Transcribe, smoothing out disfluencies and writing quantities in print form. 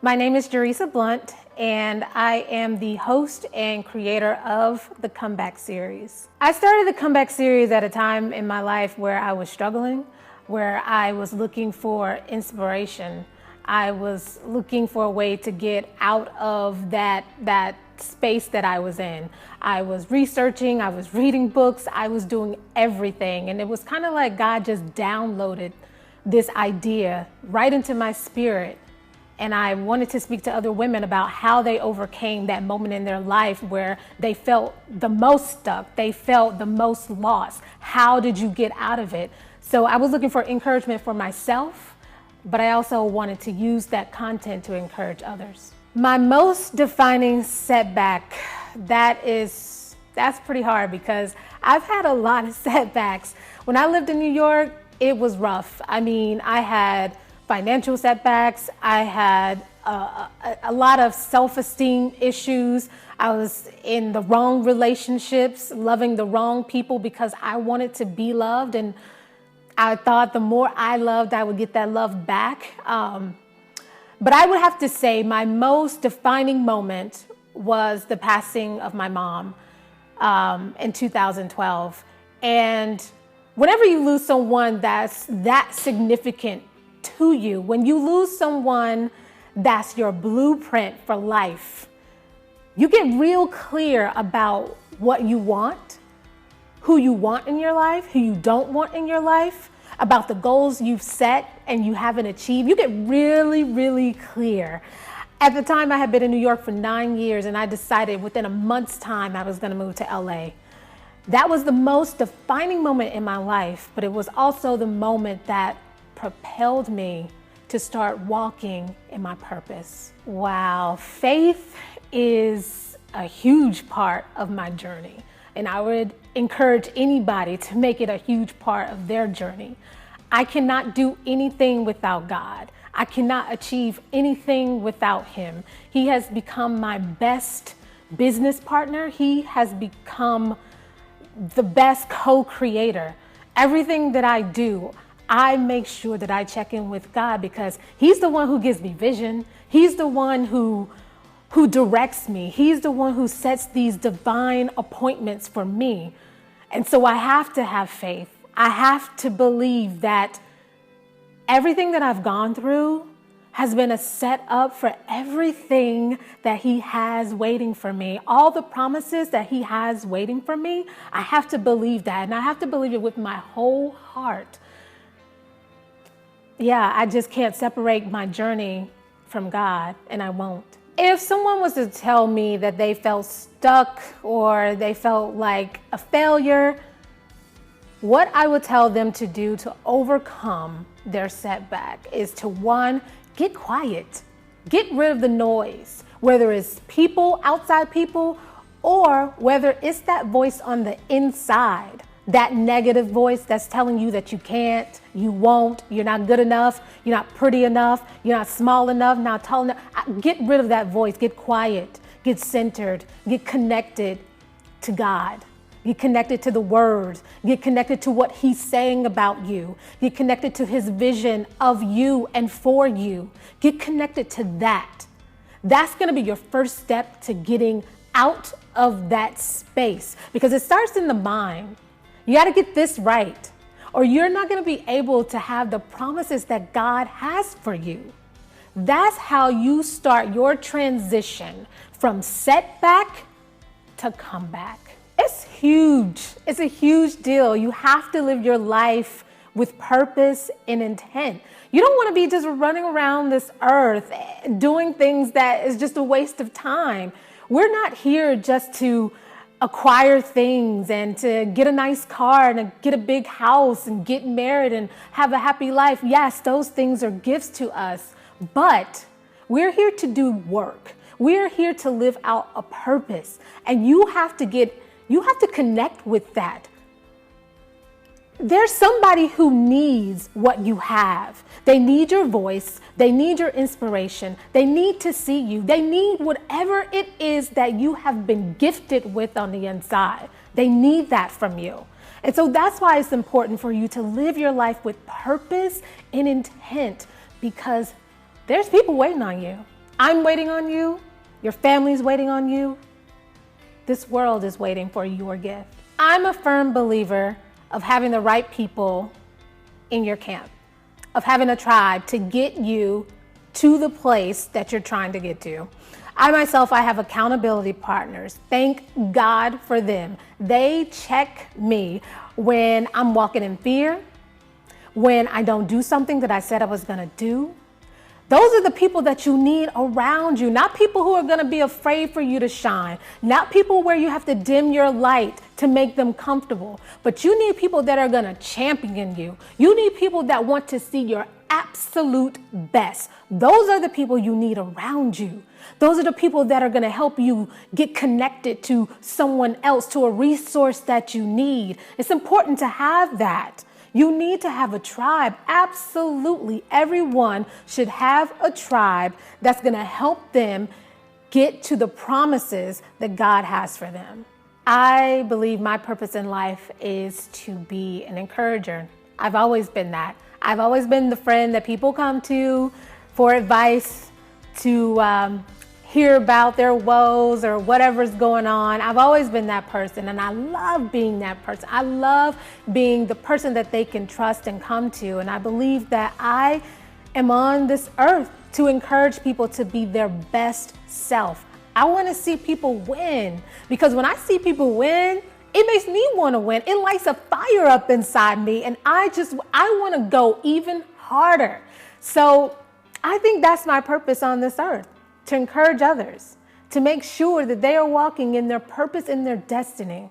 My name is Joresa Blount, and I am the host and creator of the Comeback series. I started the Comeback series at a time in my life where I was struggling, where I was looking for inspiration. I was looking for a way to get out of that space that I was in. I was researching, I was reading books, I was doing everything. And it was kind of like God just downloaded this idea right into my spirit. And I wanted to speak to other women about how they overcame that moment in their life where they felt the most stuck, they felt the most lost. How did you get out of it? So I was looking for encouragement for myself, but I also wanted to use that content to encourage others. My most defining setback, that's pretty hard because I've had a lot of setbacks. When I lived in New York, it was rough. I mean, I had financial setbacks. I had a lot of self-esteem issues. I was in the wrong relationships, loving the wrong people because I wanted to be loved. And I thought the more I loved, I would get that love back. But I would have to say my most defining moment was the passing of my mom in 2012. And whenever you lose someone that's that significant to you, when you lose someone that's your blueprint for life, you get real clear about what you want, who you want in your life, who you don't want in your life, about the goals you've set and you haven't achieved. You get really, really clear. At the time, I had been in New York for 9 years, and I decided within a month's time I was going to move to LA. That was the most defining moment in my life, but it was also the moment that propelled me to start walking in my purpose. Wow, faith is a huge part of my journey, and I would encourage anybody to make it a huge part of their journey. I cannot do anything without God. I cannot achieve anything without Him. He has become my best business partner. He has become the best co-creator. Everything that I do, I make sure that I check in with God because He's the one who gives me vision. He's the one who directs me. He's the one who sets these divine appointments for me. And so I have to have faith. I have to believe that everything that I've gone through has been a setup for everything that He has waiting for me. All the promises that He has waiting for me, I have to believe that. And I have to believe it with my whole heart. Yeah, I just can't separate my journey from God, and I won't. If someone was to tell me that they felt stuck or they felt like a failure, what I would tell them to do to overcome their setback is to, one, get quiet. Get rid of the noise, whether it's people, outside people, or whether it's that voice on the inside. That negative voice that's telling you that you can't, you won't, you're not good enough, you're not pretty enough, you're not small enough, not tall enough. Get rid of that voice, get quiet, get centered, get connected to God. Get connected to the Word, get connected to what He's saying about you, get connected to His vision of you and for you. Get connected to that. That's gonna be your first step to getting out of that space because it starts in the mind. You got to get this right, or you're not going to be able to have the promises that God has for you. That's how you start your transition from setback to comeback. It's huge. It's a huge deal. You have to live your life with purpose and intent. You don't want to be just running around this earth doing things that is just a waste of time. We're not here just to acquire things and to get a nice car and to get a big house and get married and have a happy life. Yes, those things are gifts to us, but we're here to do work. We're here to live out a purpose, and you have to connect with that. There's somebody who needs what you have. They need your voice. They need your inspiration. They need to see you. They need whatever it is that you have been gifted with on the inside. They need that from you. And so that's why it's important for you to live your life with purpose and intent, because there's people waiting on you. I'm waiting on you. Your family's waiting on you. This world is waiting for your gift. I'm a firm believer of having the right people in your camp, of having a tribe to get you to the place that you're trying to get to. I myself, I have accountability partners. Thank God for them. They check me when I'm walking in fear, when I don't do something that I said I was gonna do. Those are the people that you need around you, not people who are going to be afraid for you to shine, not people where you have to dim your light to make them comfortable, but you need people that are going to champion you. You need people that want to see your absolute best. Those are the people you need around you. Those are the people that are going to help you get connected to someone else, to a resource that you need. It's important to have that. You need to have a tribe. Absolutely. Everyone should have a tribe that's going to help them get to the promises that God has for them. I believe my purpose in life is to be an encourager. I've always been that. I've always been the friend that people come to for advice, to hear about their woes or whatever's going on. I've always been that person, and I love being that person. I love being the person that they can trust and come to. And I believe that I am on this earth to encourage people to be their best self. I want to see people win, because when I see people win, it makes me want to win. It lights a fire up inside me, and I want to go even harder. So I think that's my purpose on this earth, to encourage others, to make sure that they are walking in their purpose and their destiny.